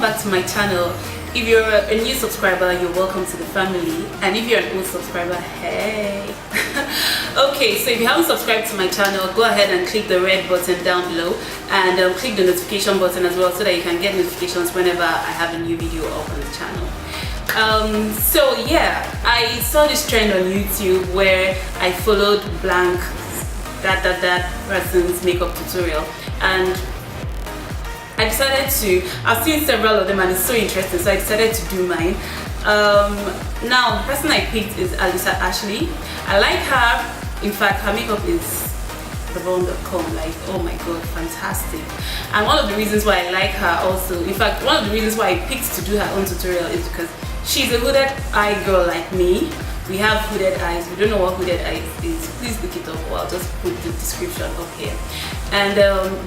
back to my channel. If you're a new subscriber, you're welcome to the family, and if you're an old subscriber, hey. Okay, so if you haven't subscribed to my channel, go ahead and click the red button down below, and click the notification button as well, so that you can get notifications whenever I have a new video up on the channel. So yeah, I saw this trend on YouTube where I followed blank that person's makeup tutorial, and I decided to, I've seen several of them and it's so interesting, so I decided to do mine. Now the person I picked is Alissa. I like her. In fact, her makeup is the bomb.com. Like, oh my god, fantastic. And one of the reasons why I like her also, in fact one of the reasons why I picked to do her own tutorial is because she's a hooded eye girl like me. We have hooded eyes. We don't know what hooded eyes is, please look it up, or I'll just put the description up here. And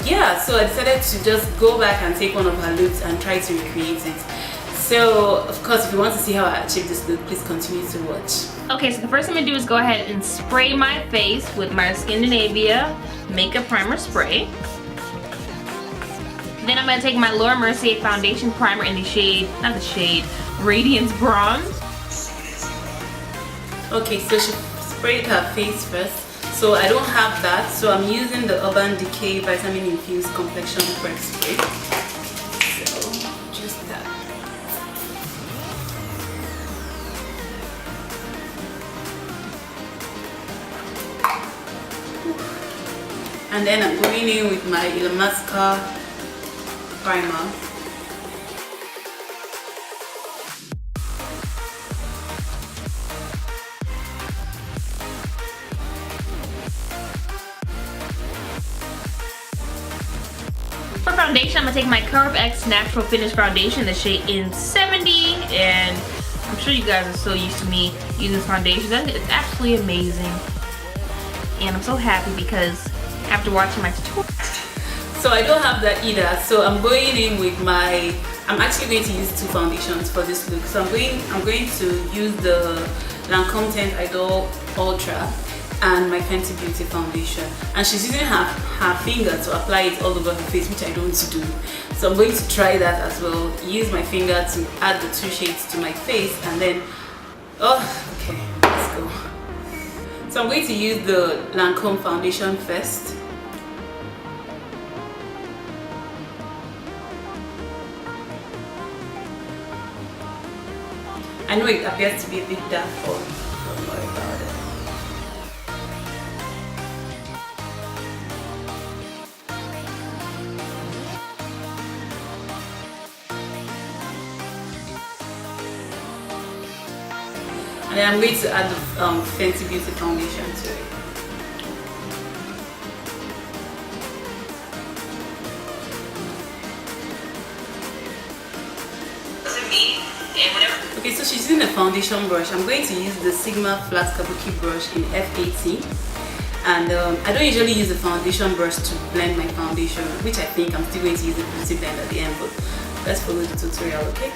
yeah, so I decided to just go back and take one of her looks and try to recreate it. So of course, if you want to see how I achieved this look, please continue to watch. Okay, so the first thing I'm gonna do is go ahead and spray my face with my Scandinavia makeup primer spray. Then I'm gonna take my Laura Mercier foundation primer in the shade, not the shade, Radiance Bronze. Okay, so she sprayed her face first, so I don't have that, so I'm using the Urban Decay Vitamin Infused Complexion Prep Spray. So just that. And then I'm going in with my Illamasqua primer. For foundation, I'm gonna take my Curve X Natural Finish Foundation in the shade in 70, and I'm sure you guys are so used to me using this foundation. It's absolutely amazing, and I'm so happy because after watching my tutorial. So I don't have that either, so I'm going in with my, I'm actually going to use two foundations for this look. So I'm going to use the Lancome Teint Idol Ultra and my Fenty Beauty foundation, and she's using her finger to apply it all over her face, which I don't do. So I'm going to try that as well. Use my finger to add the two shades to my face, and then okay, let's go. So I'm going to use the Lancome foundation first. I know it appears to be a bit dark, but don't worry about it. And then I'm going to add the Fenty Beauty foundation to it. Okay, so she's using a foundation brush. I'm going to use the Sigma Flat Kabuki brush in F18. And I don't usually use a foundation brush to blend my foundation, which I think I'm still going to use a beauty blend at the end, but let's follow the tutorial, okay?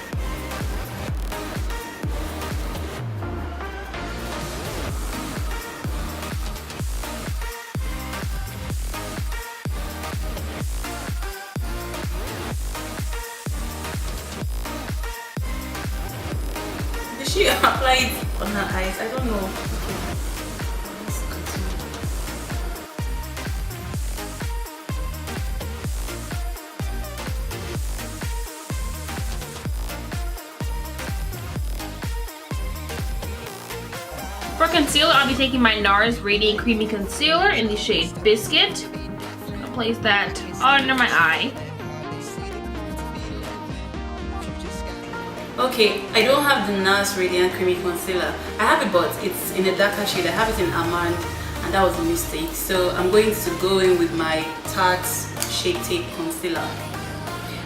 She applied on her eyes. I don't know. Okay. Let's continue. For concealer, I'll be taking my NARS Radiant Creamy Concealer in the shade Biscuit. I'll place that under my eye. Okay, I don't have the NARS Radiant Creamy Concealer. I have it, but it's in a darker shade. I have it in Almond, and that was a mistake. So I'm going to go in with my Tarte Shape Tape Concealer.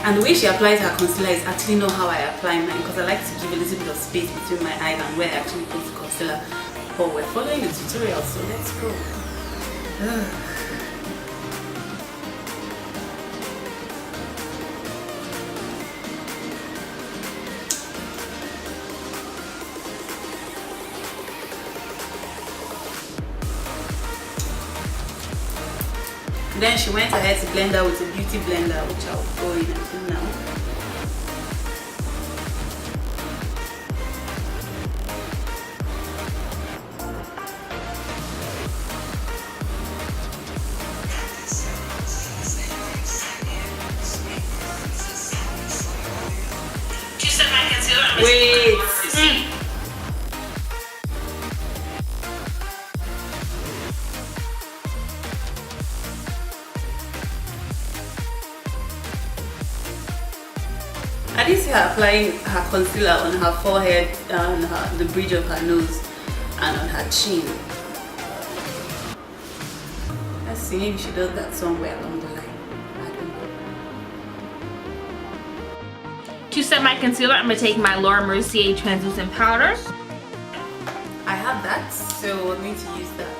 And the way she applies her concealer is actually not how I apply mine, because I like to give a little bit of space between my eyes and where I actually put the concealer. But we're following the tutorial, so let's go. Then she went ahead to blend her with a beauty blender, which I'll go in and do now. I didn't see her applying her concealer on her forehead and the bridge of her nose and on her chin. Let's see, maybe she does that somewhere along the line. I don't know. To set my concealer, I'm going to take my Laura Mercier translucent powder. I have that, so we're going to use that.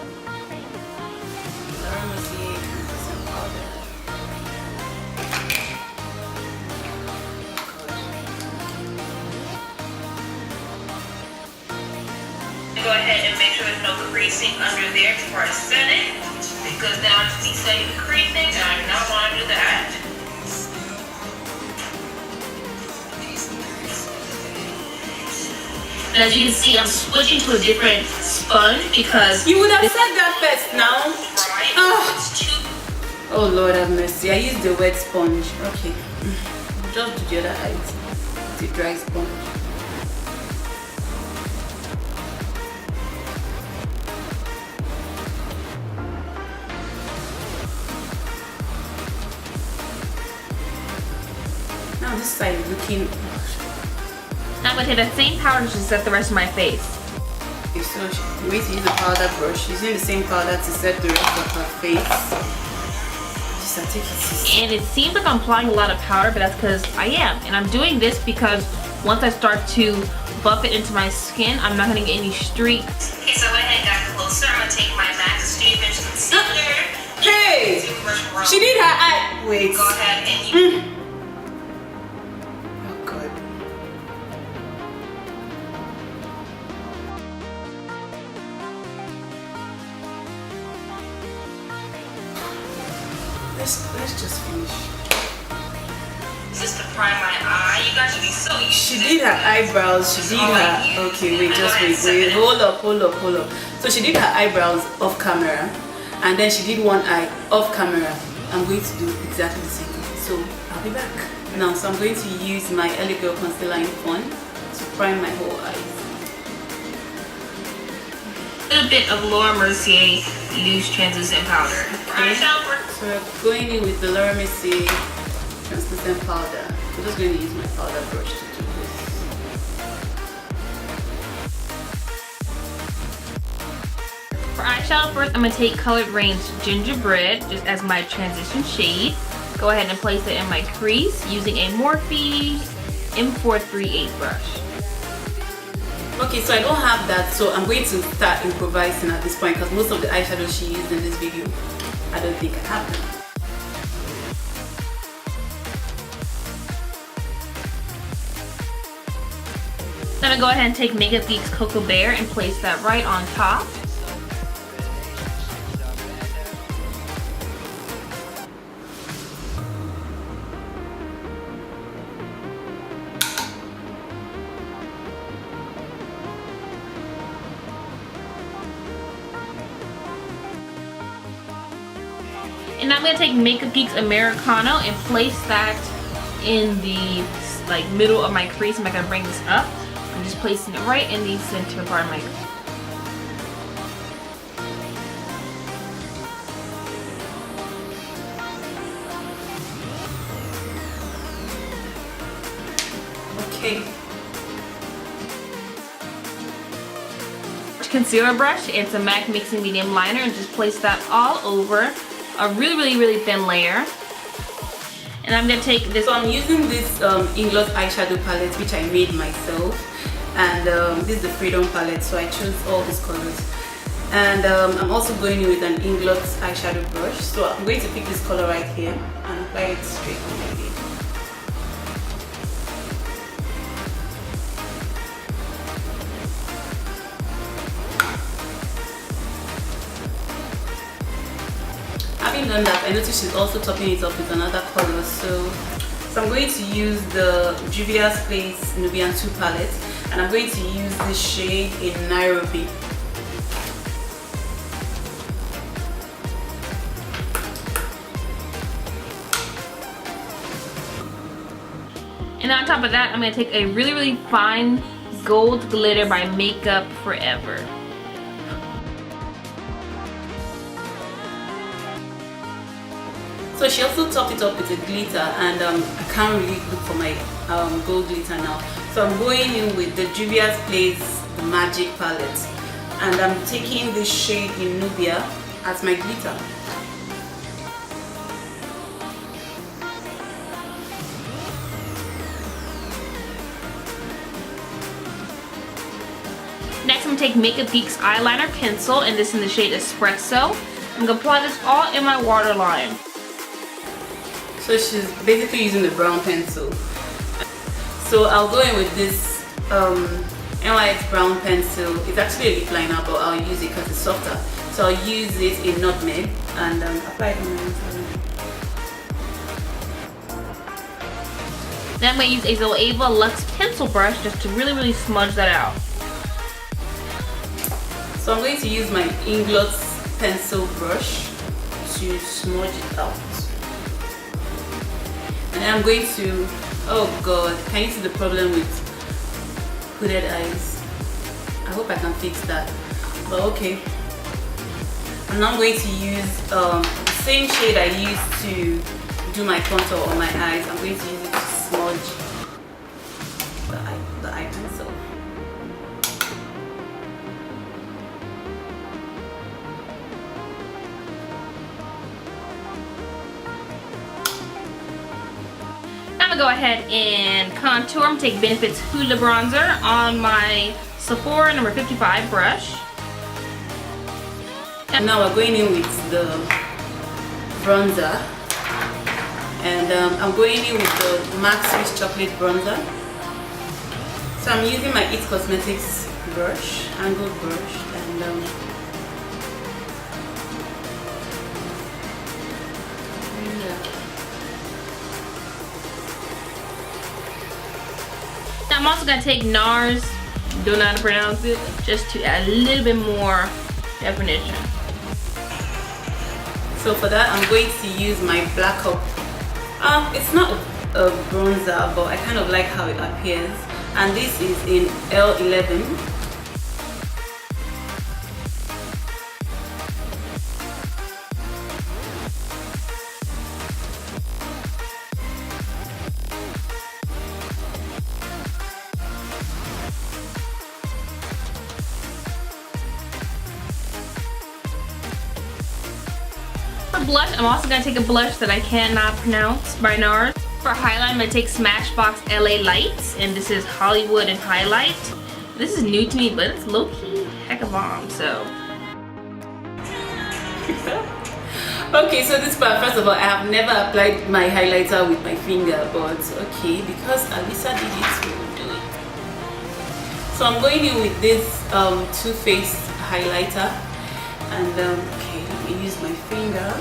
Laura Mercier translucent powder. Go ahead and make sure there's no creasing under there before I set it, because now I see setting the creasing and I do not want to do that. And as you can see, I'm switching to a different sponge because you would have said that first now. Oh Lord have mercy, I used the wet sponge. Okay, just do the other eye, the dry sponge. Now this side is looking. I'm going to take the same powder to set the rest of my face. Okay, so we're going to use the powder brush. She's using the same powder to set the rest of her face. Just take it easy. And it seems like I'm applying a lot of powder, but that's because I am. And I'm doing this because once I start to buff it into my skin, I'm not going to get any streaks. Okay, so I went ahead and got closer. I'm going to take my MAC Stevens concealer. Hey! She did her eye. Wait. Go ahead and you. Oh God. Let's just finish. Just to prime my eye. You guys should be so used She to did this. her eyebrows. She did her. Okay, wait, just wait. Hold up. So she did her eyebrows off camera, and then she did one eye off camera. I'm going to do exactly the same thing. So I'll be back now. So I'm going to use my LA Girl Concealer in Fun to prime my whole eyes. A little bit of Laura Mercier loose translucent powder. Okay. So we're going in with the Laura Mercier translucent powder. I'm just going to use my powder brush to do this. For eyeshadow first, I'm going to take Colored Rain's Gingerbread just as my transition shade. Go ahead and place it in my crease using a Morphe M438 brush. Okay, so I don't have that, so I'm going to start improvising at this point because most of the eyeshadows she used in this video, I don't think I have them. Then I'm going to go ahead and take Makeup Geek's Cocoa Bear and place that right on top. And I'm going to take Makeup Geek's Americano and place that in the middle of my crease. I'm not going to bring this up. I'm just placing it right in the center part of my crease. Okay. Concealer brush, it's a MAC Mixing Medium Liner, and just place that all over a really thin layer. And I'm going to take this. So I'm using this Ingloss eyeshadow palette which I made myself, and this is the Freedom palette, so I chose all these colors. And I'm also going in with an Ingloss eyeshadow brush, so I'm going to pick this color right here and apply it straight on my lid. Having done that, I noticed she's also topping it up with another color, so I'm going to use the Juvia's Place Nubian 2 palette, and I'm going to use this shade in Nairobi. And on top of that, I'm going to take a really fine gold glitter by Makeup Forever. So So she also topped it up with a glitter, and I can't really look for my gold glitter now. So I'm going in with the Juvia's Place the Magic palette, and I'm taking this shade in Nubia as my glitter. Next, I'm going to take Makeup Geek's eyeliner pencil, and this in the shade Espresso. I'm going to apply this all in my waterline. So she's basically using the brown pencil. So I'll go in with this NYX brown pencil. It's actually a lip liner, but I'll use it because it's softer. So I'll use it in Nutmeg and apply it on my inside. Then I'm going to use a Zoeva Luxe pencil brush just to really smudge that out. So I'm going to use my Inglots pencil brush to smudge it out. And then I'm going to, oh god, can you see the problem with hooded eyes? I hope I can fix that, but okay. And now I'm going to use the same shade I used to do my contour on my eyes. I'm going to use it to smudge the eye pencil. I'm gonna go ahead and contour. I'm gonna take Benefit's Hoola Bronzer on my Sephora number 55 brush. And now we're going in with the bronzer, and I'm going in with the MAC Swiss Chocolate Bronzer. So I'm using my It Cosmetics brush, angled brush, and Now I'm also going to take NARS, don't know how to pronounce it, just to add a little bit more definition. So for that I'm going to use my Black Up. It's not a bronzer, but I kind of like how it appears. And this is in L11. For blush, I'm also going to take a blush that I cannot pronounce by NARS. For highlight, I'm going to take Smashbox LA Lights, and this is Hollywood and Highlight. This is new to me, but it's low-key heck of bomb, so. Okay, so this part, first of all, I have never applied my highlighter with my finger, but okay, because Alissa did it, we will do it. So I'm going in with this Too Faced highlighter, and okay, let me use my finger.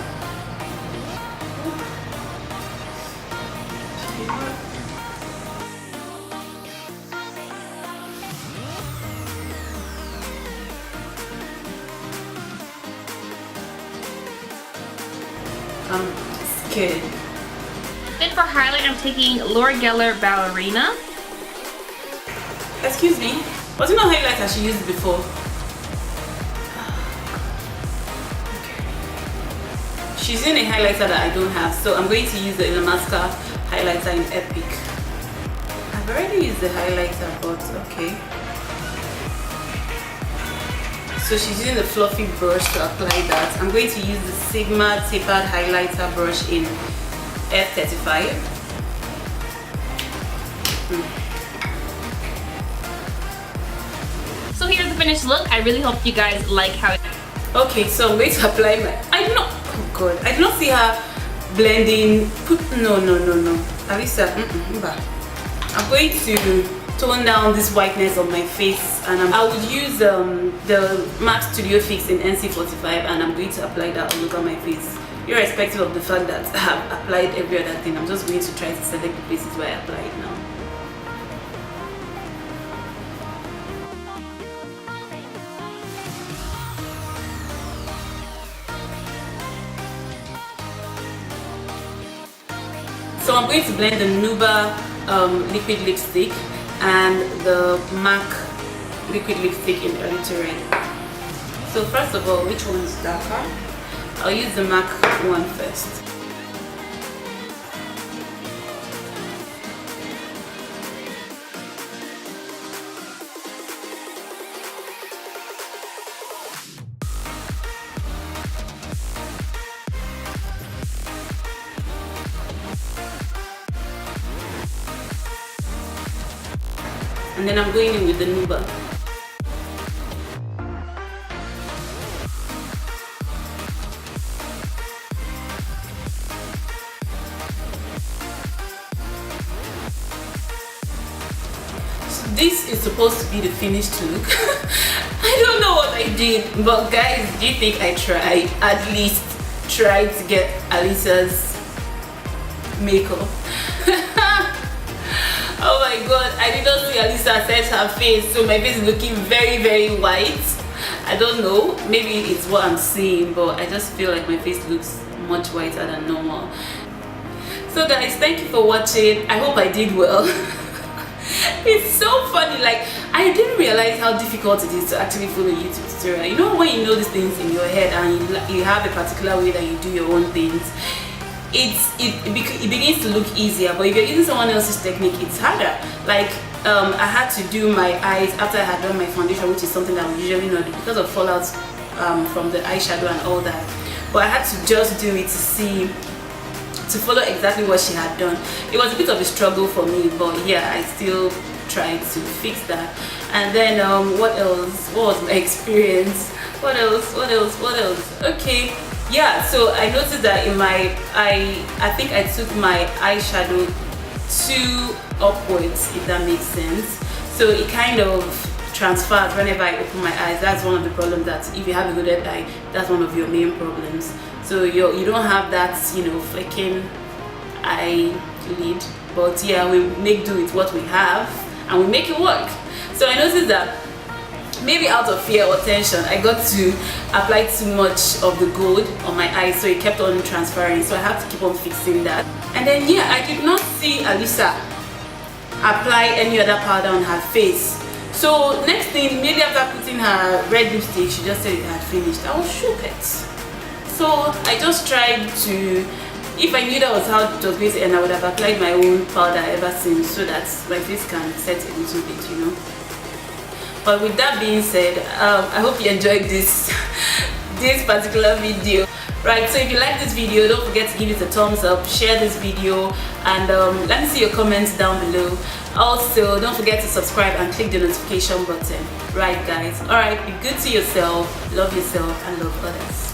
I'm scared. Then for highlight, I'm taking Laura Geller Ballerina. Excuse me, was it not highlighter she used before? Okay. She's using a highlighter that I don't have, so I'm going to use the Illamasqua highlighter in Epic. I've already used the highlighter, but okay. So she's using the fluffy brush to apply that. I'm going to use the Sigma tapered highlighter brush in F35. So here's the finished look. I really hope you guys like how it. Okay, so I'm going to apply my. I do not. Oh god, I do not see her blending. No. Alissa, I'm going to tone down this whiteness on my face, and I would use the MAC Studio Fix in NC45, and I'm going to apply that all over my face, irrespective of the fact that I have applied every other thing. I'm just going to try to select the places where I apply it now. So I'm going to blend the Nuba liquid lipstick and the MAC liquid lipstick in Early to Red. So first of all, which one is darker? I'll use the MAC one first. and then I'm going in with the Nuba. This is supposed to be the finished look. I don't know what I did, but guys, do you think I tried? At least tried to get Alissa's makeup. Oh my god, I did not see Alissa set her face, so my face is looking very, very white. I don't know, maybe it's what I'm seeing, but I just feel like my face looks much whiter than normal. So guys, thank you for watching. I hope I did well. It's so funny, like I didn't realize how difficult it is to actually follow a YouTube tutorial. You know, when you know these things in your head and you have a particular way that you do your own things, it begins to look easier. But if you're using someone else's technique, it's harder. Like I had to do my eyes after I had done my foundation, which is something that we usually not do because of fallouts from the eyeshadow and all that. But I had to just do it to follow exactly what she had done. It was a bit of a struggle for me, but yeah, I still tried to fix that. And then what else? What was my experience? What else? Okay, yeah, so I noticed that in my I think I took my eyeshadow too upwards, if that makes sense. So it kind of transfers whenever I open my eyes. That's one of the problems, that if you have a hooded eye, that's one of your main problems. So you don't have that, you know, flecking eyelid. But yeah, we make do with what we have and we make it work. So I noticed that maybe out of fear or tension, I got to apply too much of the gold on my eyes, so it kept on transferring. So I have to keep on fixing that. And then yeah, I did not see Alissa apply any other powder on her face. So next thing, maybe after putting her red lipstick, she just said it had finished. I was shocked. So I just tried to, if I knew that was how it was going to end, I would have applied my own powder ever since, so that my face can set a little bit, you know. But with that being said, I hope you enjoyed this particular video. Right, so if you like this video, don't forget to give it a thumbs up, share this video, and let me see your comments down below. Also, don't forget to subscribe and click the notification button. Right guys, alright, be good to yourself, love yourself, and love others.